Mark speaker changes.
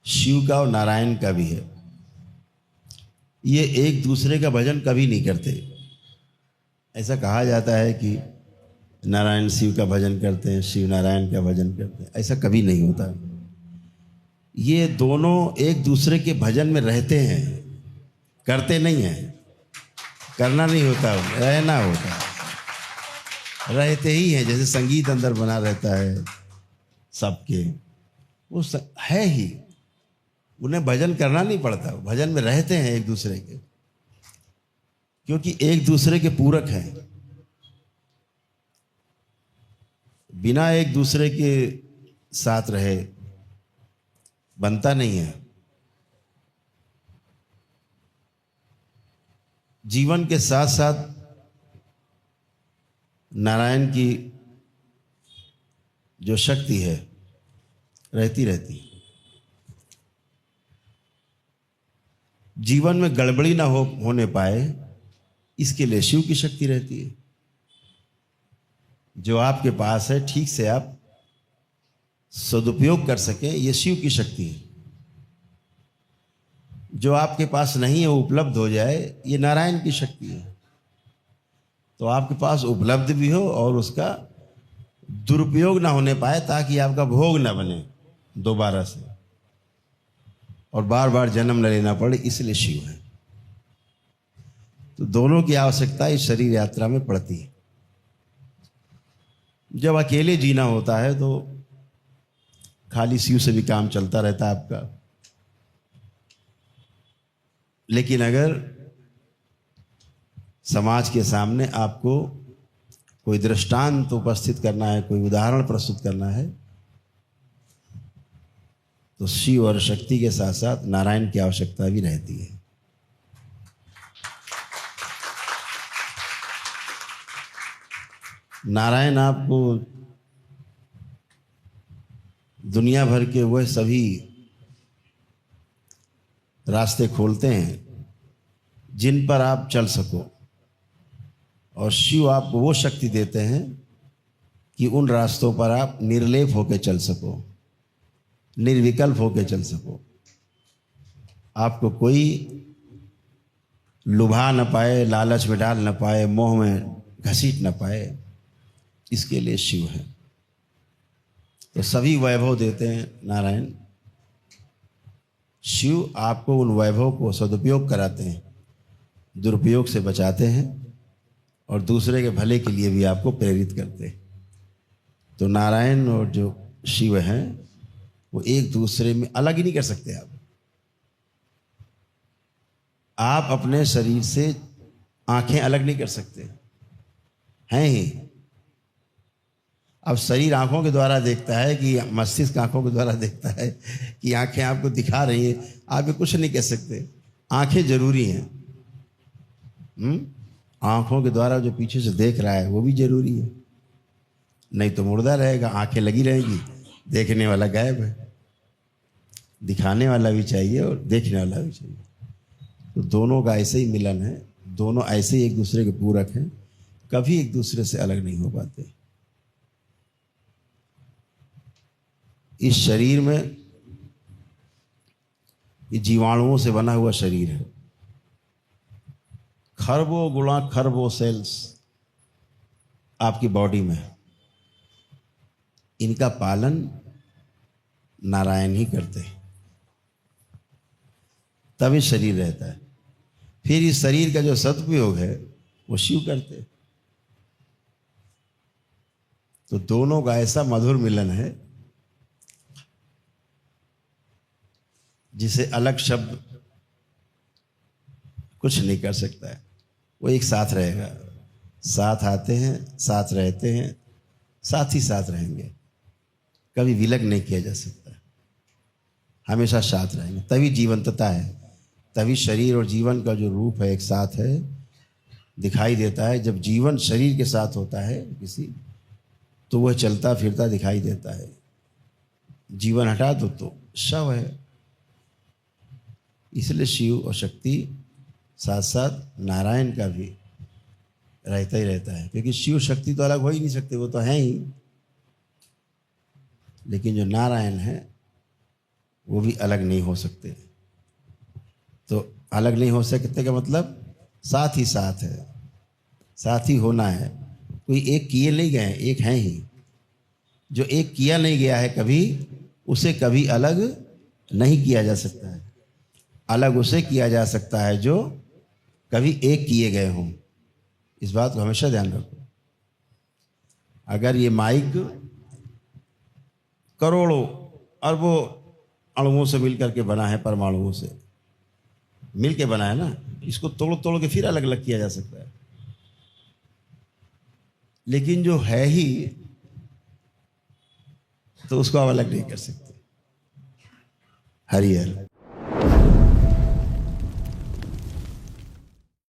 Speaker 1: शिव का और नारायण का भी है। ये एक दूसरे का भजन कभी नहीं करते। ऐसा कहा जाता है कि नारायण शिव का भजन करते हैं, शिव नारायण का भजन करते हैं, ऐसा कभी नहीं होता। ये दोनों एक दूसरे के भजन में रहते हैं, करते नहीं हैं। करना नहीं होता, रहना होता है। रहते ही हैं, जैसे संगीत अंदर बना रहता है सबके, वो है ही। उन्हें भजन करना नहीं पड़ता, भजन में रहते हैं एक दूसरे के, क्योंकि एक दूसरे के पूरक हैं। बिना एक दूसरे के साथ रहे बनता नहीं है। जीवन के साथ साथ नारायण की जो शक्ति है रहती रहती है। जीवन में गड़बड़ी ना होने पाए, इसके लिए शिव की शक्ति रहती है। जो आपके पास है ठीक से आप सदुपयोग कर सकें, ये शिव की शक्ति है। जो आपके पास नहीं है वो उपलब्ध हो जाए, ये नारायण की शक्ति है। तो आपके पास उपलब्ध भी हो और उसका दुरुपयोग ना होने पाए, ताकि आपका भोग ना बने दोबारा से और बार बार जन्म न लेना पड़े, इसलिए शिव है। तो दोनों की आवश्यकता इस शरीर यात्रा में पड़ती है। जब अकेले जीना होता है तो खाली शिव से भी काम चलता रहता है आपका। लेकिन अगर समाज के सामने आपको कोई दृष्टांत उपस्थित करना है, कोई उदाहरण प्रस्तुत करना है, तो शिव और शक्ति के साथ साथ नारायण की आवश्यकता भी रहती है। नारायण आपको दुनिया भर के वह सभी रास्ते खोलते हैं जिन पर आप चल सको, और शिव आपको वो शक्ति देते हैं कि उन रास्तों पर आप निर्लेप होकर चल सको, निर्विकल्प होकर चल सको। आपको कोई लुभा न पाए, लालच में डाल न पाए, मोह में घसीट न पाए, इसके लिए शिव है। तो सभी वैभव देते हैं नारायण। शिव आपको उन वैभव को सदुपयोग कराते हैं, दुरुपयोग से बचाते हैं और दूसरे के भले के लिए भी आपको प्रेरित करते हैं। तो नारायण और जो शिव हैं वो एक दूसरे में अलग ही नहीं कर सकते। आप अपने शरीर से आंखें अलग नहीं कर सकते हैं ही। अब शरीर आंखों के द्वारा देखता है कि मस्तिष्क आंखों के द्वारा देखता है कि आंखें आपको दिखा रही हैं, आप ये कुछ नहीं कह सकते। आंखें जरूरी हैं। आंखों के द्वारा जो पीछे से देख रहा है वो भी जरूरी है, नहीं तो मुर्दा रहेगा। आंखें लगी रहेगी, देखने वाला गायब है। दिखाने वाला भी चाहिए और देखने वाला भी चाहिए। तो दोनों का ऐसे ही मिलन है, दोनों ऐसे ही एक दूसरे के पूरक हैं, कभी एक दूसरे से अलग नहीं हो पाते। इस शरीर में, ये जीवाणुओं से बना हुआ शरीर है। खरबों गुणा खरबों सेल्स आपकी बॉडी में, इनका पालन नारायण ही करते हैं, तभी शरीर रहता है। फिर इस शरीर का जो सदुपयोग है वो शिव करते हैं। तो दोनों का ऐसा मधुर मिलन है जिसे अलग शब्द कुछ नहीं कर सकता है। वो एक साथ रहेगा, साथ आते हैं, साथ रहते हैं, साथ ही साथ रहेंगे। कभी विलग नहीं किया जा सकता, हमेशा साथ रहेंगे। तभी जीवंतता है, तभी शरीर और जीवन का जो रूप है एक साथ है, दिखाई देता है। जब जीवन शरीर के साथ होता है किसी, तो वह चलता फिरता दिखाई देता है। जीवन हटा दो तो शव है। इसलिए शिव और शक्ति साथ साथ नारायण का भी रहता ही रहता है, क्योंकि शिव शक्ति तो अलग हो ही नहीं सकते, वो तो हैं ही। लेकिन जो नारायण है वो भी अलग नहीं हो सकते। तो अलग नहीं हो सकते का मतलब साथ ही साथ है, साथ ही होना है। कोई एक किए नहीं गए, एक हैं ही। जो एक किया नहीं गया है कभी, उसे कभी अलग नहीं किया जा सकता है। अलग उसे किया जा सकता है जो कभी एक किए गए हों। इस बात को हमेशा ध्यान रखो। अगर ये माइक करोड़ों अरबों अणुओं से मिलकर के बना है, परमाणुओं से मिल के बना है ना, इसको तोड़ तोड़ के फिर अलग अलग किया जा सकता है। लेकिन जो है ही, तो उसको आप अलग नहीं कर सकते। हरिहर।